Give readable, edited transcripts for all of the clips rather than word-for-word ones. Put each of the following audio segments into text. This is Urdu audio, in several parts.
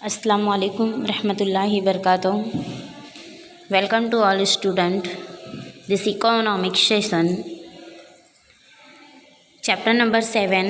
Assalamu alaikum rahmatullahi barakatuh. Welcome to all student. This economic session, chapter number 7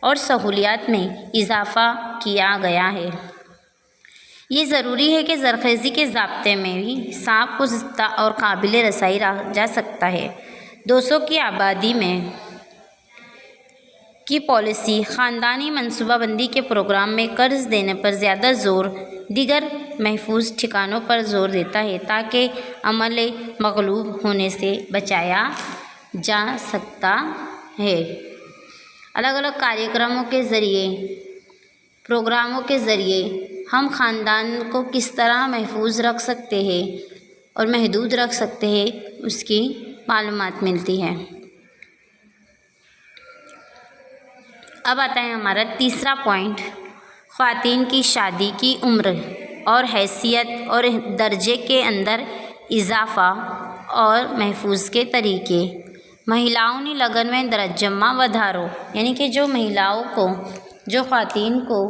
اور سہولیات میں اضافہ کیا گیا ہے۔ یہ ضروری ہے کہ زرخیزی کے ضابطے میں بھی صاف گزشتہ اور قابل رسائی رہا جا سکتا ہے۔ 200 کی آبادی میں کی پالیسی خاندانی منصوبہ بندی کے پروگرام میں قرض دینے پر زیادہ زور دیگر محفوظ ٹھکانوں پر زور دیتا ہے تاکہ عمل مغلوب ہونے سے بچایا جا سکتا ہے۔ الگ الگ پروگراموں کے ذریعے ہم خاندان کو کس طرح محفوظ رکھ سکتے ہیں اور محدود رکھ سکتے ہیں، اس کی معلومات ملتی ہے۔ اب آتا ہے ہمارا تیسرا پوائنٹ، خواتین کی شادی کی عمر اور حیثیت اور درجے کے اندر اضافہ اور محفوظ کے طریقے۔ مہیلاؤں لگن میں درجمہ ودھارو، یعنی کہ جو خواتین کو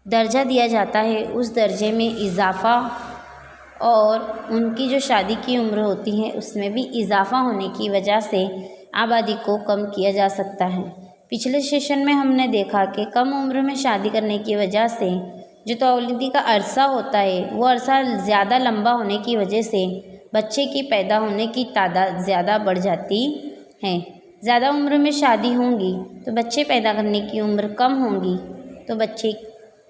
درجہ دیا جاتا ہے اس درجے میں اضافہ اور ان کی جو شادی کی عمر ہوتی ہے اس میں بھی اضافہ ہونے کی وجہ سے آبادی کو کم کیا جا سکتا ہے۔ پچھلے سیشن میں ہم نے دیکھا کہ کم عمر میں شادی کرنے کی وجہ سے جو تولیدی کا عرصہ ہوتا ہے وہ عرصہ زیادہ لمبا ہونے کی وجہ سے بچے کی پیدا ہونے کی تعداد زیادہ بڑھ جاتی ہے۔ زیادہ عمر میں شادی ہوں گی تو بچے پیدا کرنے کی عمر کم ہوں گی، تو بچے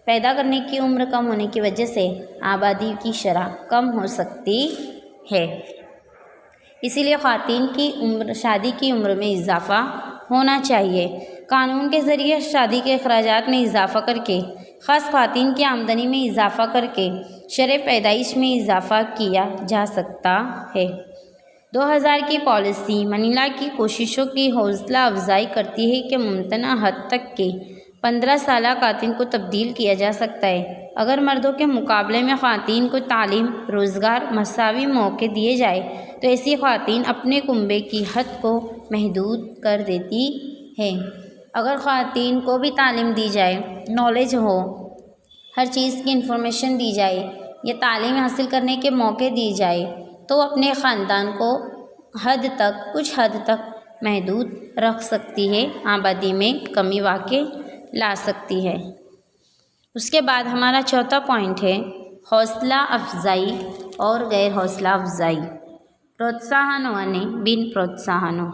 پیدا کرنے کی عمر کم ہونے کی وجہ سے آبادی کی شرح کم ہو سکتی ہے۔ اسی لیے خواتین کی شادی کی عمر میں اضافہ ہونا چاہیے۔ قانون کے ذریعے شادی کے اخراجات میں اضافہ کر کے، خاص خواتین کی آمدنی میں اضافہ کر کے شرح پیدائش میں اضافہ کیا جا سکتا ہے۔ 2000 کی پالیسی منیلا کی کوششوں کی حوصلہ افزائی کرتی ہے کہ ممکنہ حد تک کے 15 سالہ خواتین کو تبدیل کیا جا سکتا ہے اگر مردوں کے مقابلے میں خواتین کو تعلیم، روزگار، مساوی موقع دیے جائے تو ایسی خواتین اپنے کنبے کی حد کو محدود کر دیتی ہیں۔ اگر خواتین کو بھی تعلیم دی جائے، نالج ہو، ہر چیز کی انفارمیشن دی جائے یا تعلیم حاصل کرنے کے موقع دی جائے تو اپنے خاندان کو کچھ حد تک محدود رکھ سکتی ہے، آبادی میں کمی واقع لا سکتی ہے۔ اس کے بعد ہمارا چوتھا پوائنٹ ہے حوصلہ افزائی اور غیر حوصلہ افزائی، پروتساہنوں نے بن پروتساہنوں۔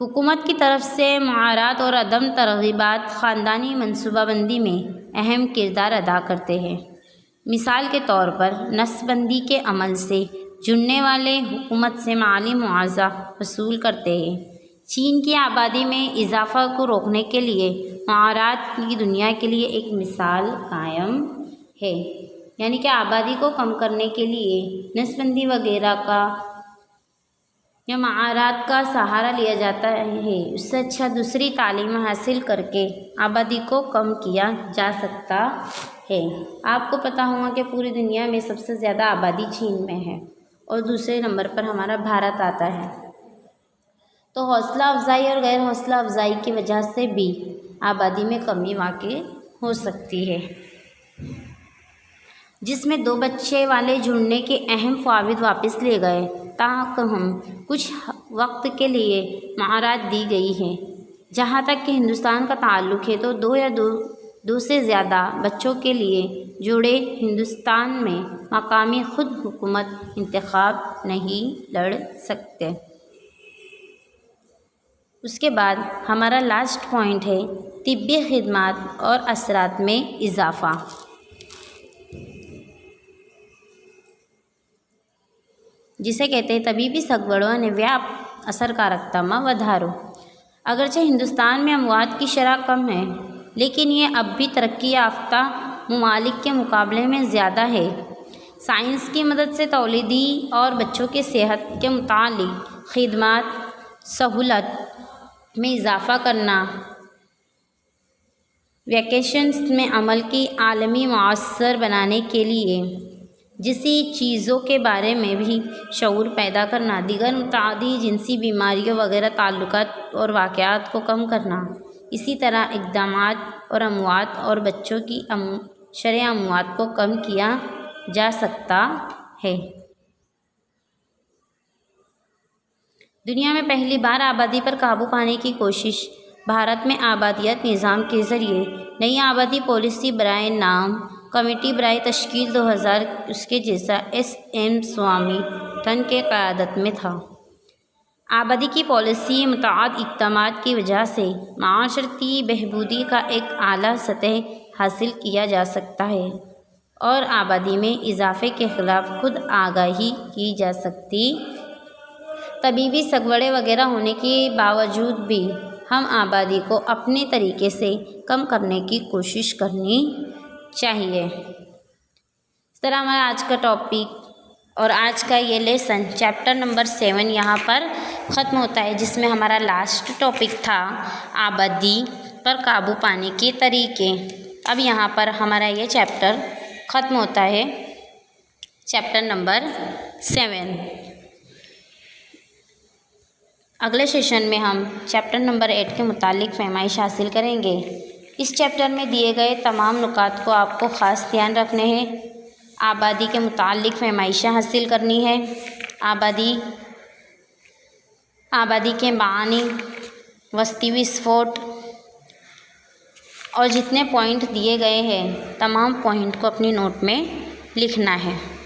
حکومت کی طرف سے معاورات اور عدم ترغیبات خاندانی منصوبہ بندی میں اہم کردار ادا کرتے ہیں۔ مثال کے طور پر نسل بندی کے عمل سے جڑنے والے حکومت سے مالی معاوضہ وصول کرتے ہیں۔ چین کی آبادی میں اضافہ کو روکنے کے لیے معاورات کی دنیا کے لیے ایک مثال قائم ہے، یعنی کہ آبادی کو کم کرنے کے لیے نسل بندی وغیرہ کا یا معاورات کا سہارا لیا جاتا ہے، اس سے اچھا دوسری تعلیم حاصل کر کے آبادی کو کم کیا جا سکتا ہے۔ آپ کو پتہ ہوگا کہ پوری دنیا میں سب سے زیادہ آبادی چین میں ہے اور دوسرے نمبر پر ہمارا بھارت آتا ہے۔ تو حوصلہ افزائی اور غیر حوصلہ افزائی کی وجہ سے بھی آبادی میں کمی واقع ہو سکتی ہے، جس میں 2 بچے والے جڑنے کے اہم فوائد واپس لیے گئے تاہم کچھ وقت کے لیے معاورات دی گئی ہیں۔ جہاں تک کہ ہندوستان کا تعلق ہے تو 2 یا 2 سے زیادہ بچوں کے لیے جوڑے ہندوستان میں مقامی خود حکومت انتخاب نہیں لڑ سکتے۔ اس کے بعد ہمارا لاسٹ پوائنٹ ہے طبی خدمات اور اثرات میں اضافہ۔ جسے کہتے ہیں طبیبی سگوڑوں نے ویاپ اثر کارکتما ودھارو۔ اگرچہ ہندوستان میں اموات کی شرح کم ہے لیکن یہ اب بھی ترقی یافتہ ممالک کے مقابلے میں زیادہ ہے۔ سائنس کی مدد سے تولیدی اور بچوں کے صحت کے متعلق خدمات سہولت میں اضافہ کرنا، ویکسینز میں عمل کی عالمی مؤثر بنانے کے لیے جیسی چیزوں کے بارے میں بھی شعور پیدا کرنا، دیگر متعدی جنسی بیماریوں وغیرہ تعلقات اور واقعات کو کم کرنا، اسی طرح اقدامات اور اموات اور بچوں کی شرح اموات کو کم کیا جا سکتا ہے۔ دنیا میں پہلی بار آبادی پر قابو پانے کی کوشش۔ بھارت میں آبادیات نظام کے ذریعے نئی آبادی پالیسی برائے نام کمیٹی برائے تشکیل 2000 اس کے جیسا SM سوامی تھن کے قیادت میں تھا۔ آبادی کی پالیسی متعدد اقدامات کی وجہ سے معاشرتی بہبودی کا ایک اعلیٰ سطح حاصل کیا جا سکتا ہے اور آبادی میں اضافے کے خلاف خود آگاہی کی جا سکتی۔ طبیعی سگوڑے وغیرہ ہونے کے باوجود بھی ہم آبادی کو اپنے طریقے سے کم کرنے کی کوشش کرنی چاہیے۔ اس طرح ہمارا آج کا ٹاپک اور آج کا یہ لیسن چیپٹر نمبر 7 یہاں پر ختم ہوتا ہے، جس میں ہمارا لاسٹ ٹاپک تھا آبادی پر قابو پانے کے طریقے۔ اب یہاں پر ہمارا یہ چیپٹر ختم ہوتا ہے، چیپٹر نمبر 7۔ اگلے سیشن میں ہم چیپٹر نمبر 8 کے متعلق فہمائش حاصل کریں گے۔ اس چیپٹر میں دیے گئے تمام نکات کو آپ کو خاص دھیان رکھنے ہیں۔ آبادی کے متعلق فہمائشیں حاصل کرنی ہے، آبادی کے معنی، وسطی وسفوٹ اور جتنے پوائنٹ دیے گئے ہیں تمام پوائنٹ کو اپنی نوٹ میں لکھنا ہے۔